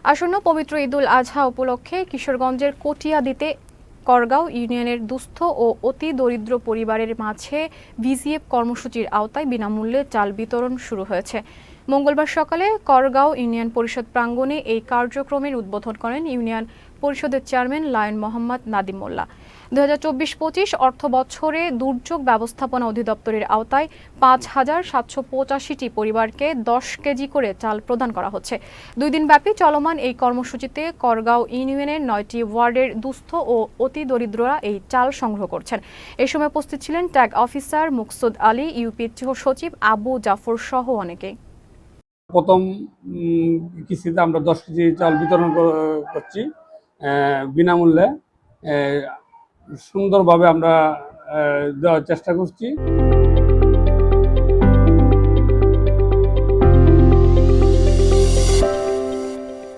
আসন্ন পবিত্র ঈদুল আজহা উপলক্ষে কিশোরগঞ্জের কটিয়াদীতে করগাঁও ইউনিয়নের দুস্থ ও অতি দরিদ্র পরিবারের মাঝে ভিজিএফ কর্মসূচির আওতায় বিনামূল্যে চাল বিতরণ শুরু হয়েছে। মঙ্গলবার সকালে করগাঁও ইউনিয়ন পরিষদ প্রাঙ্গণে এই কার্যক্রমের উদ্বোধন করেন ইউনিয়ন পরিষদের চেয়ারম্যান লায়ন মোহাম্মদ নাদিম মোল্লা। 2024-25 অর্থ বছরে দুর্যোগ ব্যবস্থাপনা অধিদপ্তরের আওতায় 5,785টি পরিবারকে 10 কেজি করে চাল প্রদান করা হচ্ছে। 2 দিনব্যাপী চলমান এই কর্মসূচিতে করগাঁও ইউনিয়নের 9টি ওয়ার্ডের দুস্থ ও অতি দরিদ্ররা এই চাল সংগ্রহ করছেন। এই সময় উপস্থিত ছিলেন tag officer Maksud Ali, UP সচিব আবু জাফর সহ অনেকে। প্রথম কিস্তিতে আমরা 10 কেজি চাল বিতরণ করছি বিনামূল্যে। সুন্দরভাবে আমরা দেওয়ার চেষ্টা করছি।